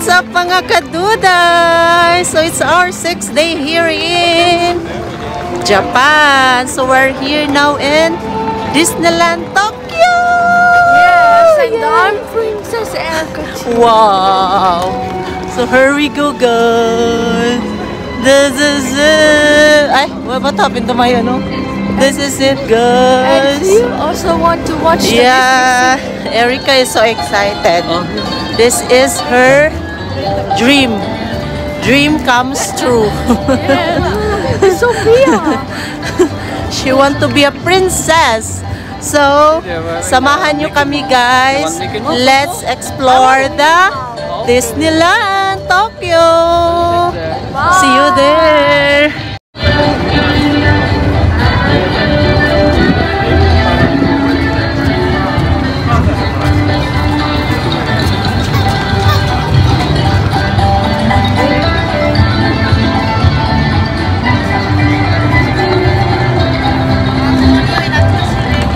What's up mga kaduday? So it's our 6th day here in Japan. So we're here now in Disneyland Tokyo. Yes, and I'm Princess Erika. Wow. So here we go, guys. This is it. Ay, what happened to my ano? This is it, guys. And you also want to watch the Yeah, Erika is so excited. This is her dream. Dream comes true. Yeah, Sophia. She want to be a princess. So, samahan nyo kami, guys. Let's explore the Disneyland Tokyo. See you there.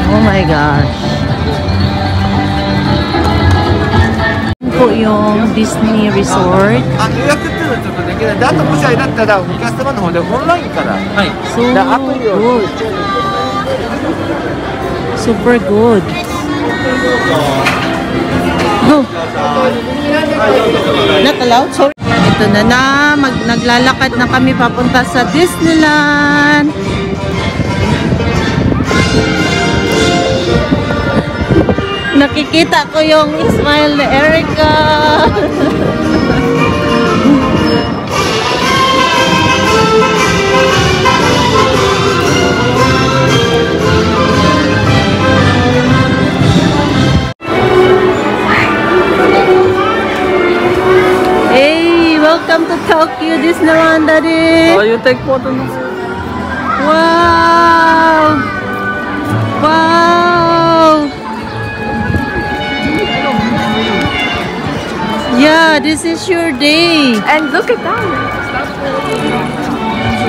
Oh my gosh. Po yung Disney Resort. 予約っていうのはちょっとできない。で、あともしあれだったらお客様の方でオンラインから。はい。So でアプリを good. Super good. Oh. Not allowed? Sorry. Ito na. Naglalakad na kami papunta sa Disneyland. Nakikita ko yung smile ni Erika. Hey, welcome to Tokyo Disneyland, Daddy. Oh, you take photo na. Wow! Wow! Yeah, this is your day. And look at that.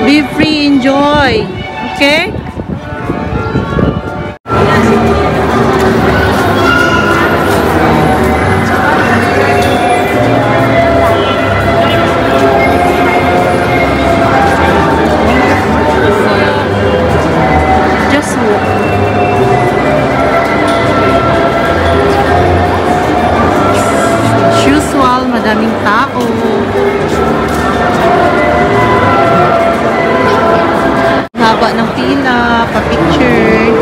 Be free, enjoy. Okay? Just walk. Usual, madaming tao. Haba ng pila, pa-picture.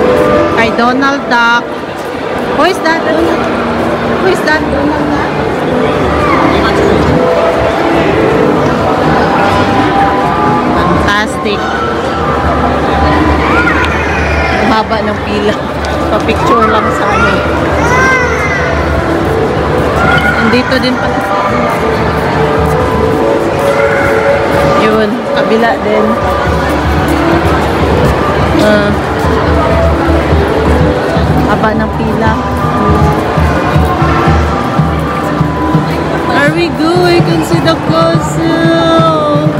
Kay Donald Duck. Who is that? Who is that? Donald Duck? Fantastic. Haba ng pila. Pa-picture lang sa amin. Nandito din pala. Yun, kabila din. Haba ng pila. Are we good? I can see the castle.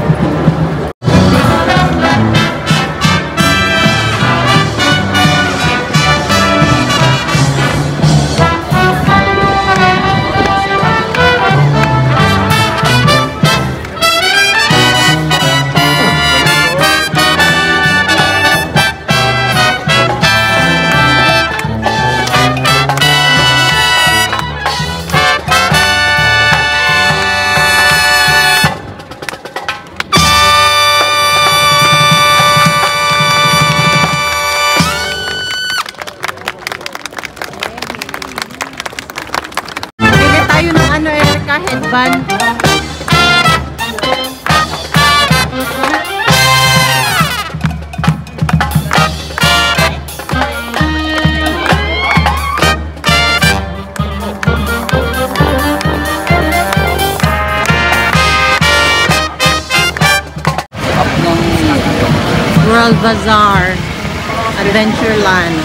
Headband. World Bazaar, Adventureland.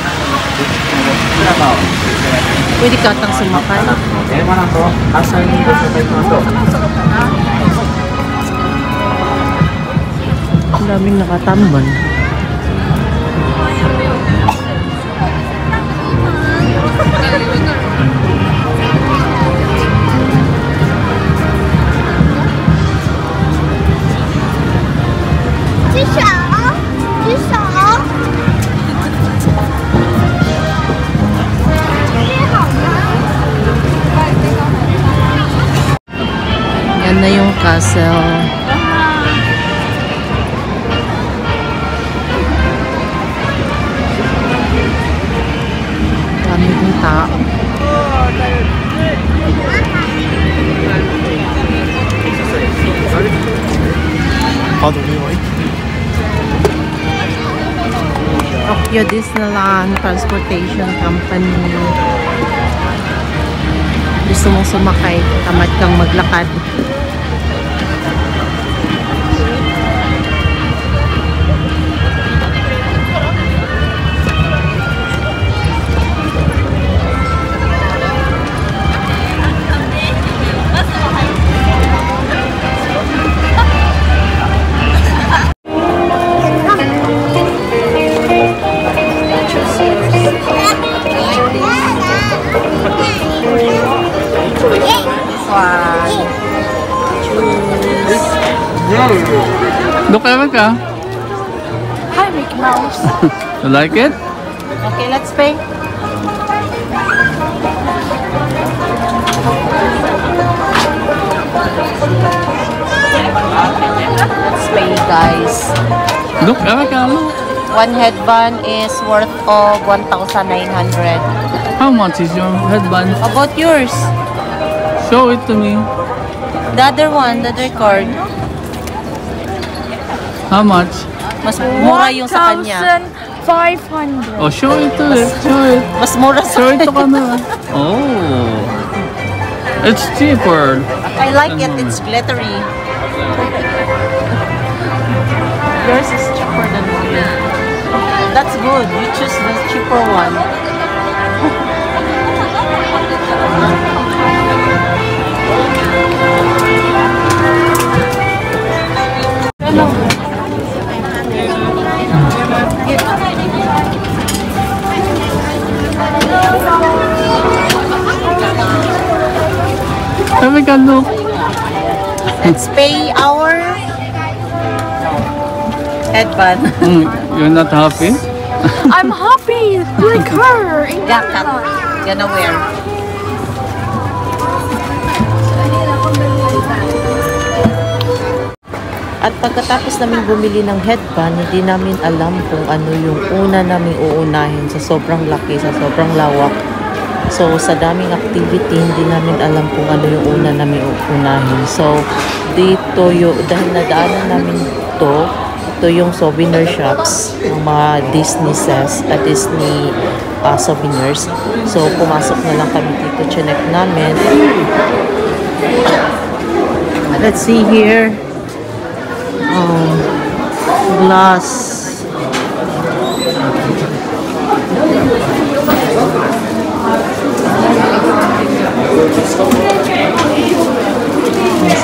Pwede ka tang sumakay. Ang daming nakatambal. Yan na yung castle. Dami ng tao. Tokyo Disneyland Transportation Company. Gusto mong sumakay, tamad kang maglakad. Look, Erica. Hi, Mickey Mouse. You like it? Okay, let's pay. Let's pay, guys. Look, Erica, look. One headband is worth of 1,900. How much is your headband? How about yours? Show it to me. The other one, the other card. How much? Mas mura yung sa kanya. 1,500. Oh, show it to it. Show it. Mas mura sa Show it to kanya. camera. Oh. It's cheaper. I like it. It's glittery. Yours is cheaper than mine. That's good. You choose the cheaper one. Erica, look. Let's pay our headband. You're not happy? I'm happy like her. In Jacket. Gonna wear. At pagkatapos namin bumili ng headband, hindi namin alam kung ano yung una namin uunahin sa sobrang laki, sa sobrang lawak. So, sa daming activity, hindi namin alam kung ano yung una namin uunahin. So, dito yung, dahil nadaanan namin ito yung souvenir shops, ng mga Disney souvenirs. So, pumasok na lang kami dito, chinek namin. Let's see here. Glass.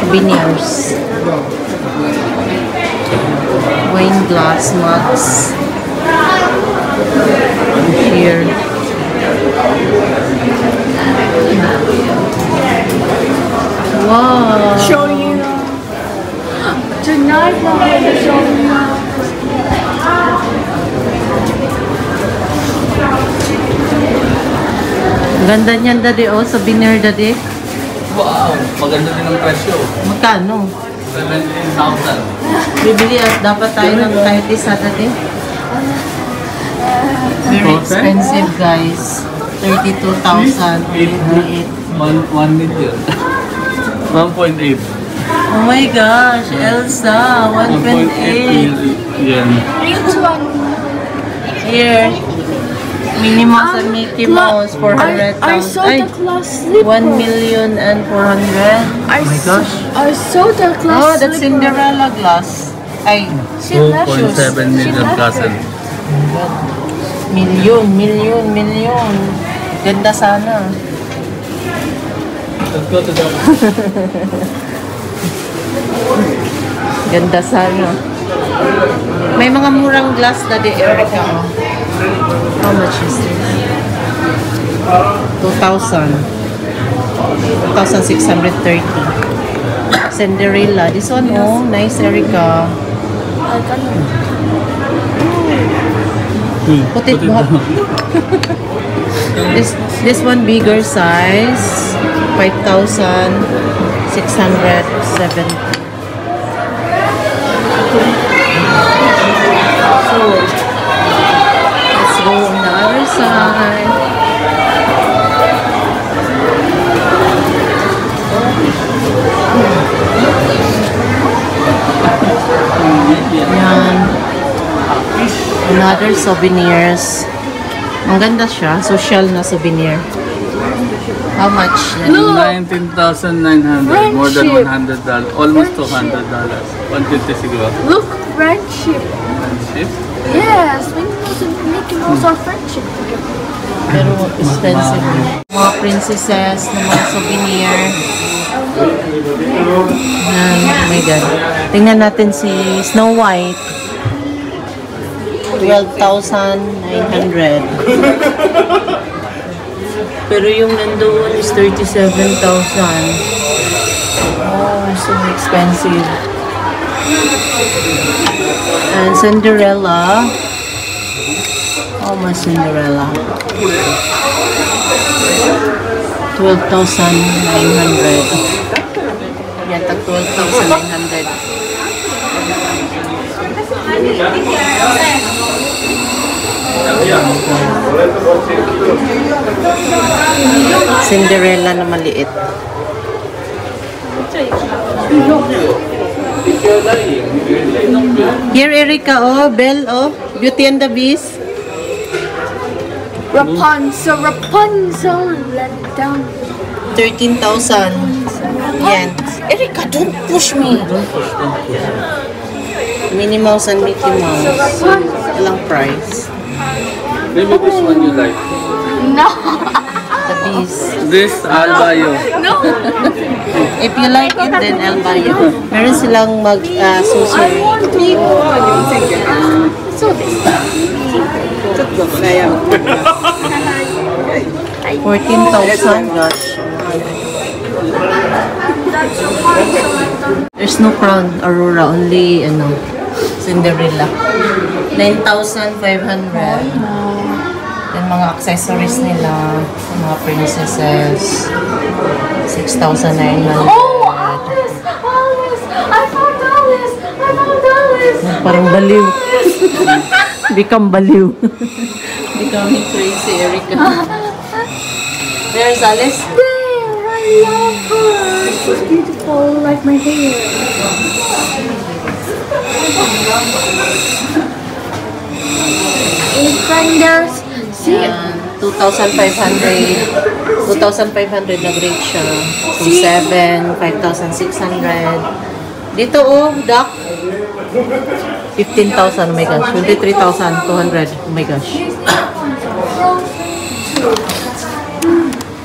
Souvenirs. Wine glass mugs. Here. Wow. Show you. Tonight I'm going to show you. Ganda niyan, Daddy. Oh, souvenir, Daddy. Wow, maganda din ang presyo. Magkano? 17,000. Bibili at dapat tayo ng kahit isa, Daddy. Very expensive, guys. 32,000. 1 million. 1.8. Oh my gosh, Elsa, 1.8. Yen. Which one? Here, Minnie Mouse and Mickey Mouse, 400,000. I saw the class slipper. 1,400,000. Oh my gosh. I saw the class Oh, that's slipper. Cinderella glass. Ay, She left. 2.7 million dozen. million. Ganda sana. Let's go to the... Ganda sana. May mga murang glass na di, Erica. How much is this? 2,000. 2,630. Cinderella. This one, oh, nice, Erica. Like, ano? Put it back. This one bigger size, 5,670. So, let's go on the other side. Yan. Another souvenirs. Ang ganda siya. Social na souvenir. How much? No. 19,900. More than $100. Almost $200. 150 siguro. Look, friendship. Friendship? Yes, Mickey Mouse are friendship together. Pero expensive. Mga princesses na mga souvenir. Yan. Oh my God. Tingnan natin si Snow White. 12,900. Pero yung nandoon is 37,000. Oh, so expensive. And Cinderella. Oh, my Cinderella. 12,900. Yan, tag 12,900. Cinderella na maliit. Here, Erica, oh, Belle, oh, Beauty and the Beast. Rapunzel, Rapunzel, let down. 13,000. Yan. Erica, don't push me. Minnie Mouse and Mickey Mouse. Ilang price? Maybe this one you like. No, The Beast. This, I'll buy you. no. If you like it, then I'll buy you. Meron silang susi. I want to. So this. 14,000, gosh. There's no crown, Aurora, only Cinderella. 9,500. Then mga accessories nila, mga princesses, 6,900. Oh, Alice! Alice! I found Alice! I found Alice! Parang baliw. Become baliw. Becoming crazy, Erica. There's Alice. There! I love her! She's beautiful like my hair. In Flanders, see? 2,500. 2,500 na grade siya. 7, 5,600. Dito oh, duck. 15,000, oh my gosh. 23,200, oh my gosh.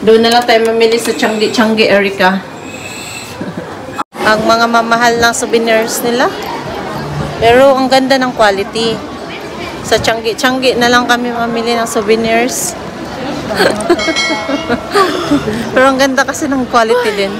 Doon na lang tayo mamili sa Changi, Erica. Ang mga mamahal ng souvenirs nila. Pero ang ganda ng quality. Sa Changi na lang kami mamili ng souvenirs. Pero ang ganda kasi ng quality din.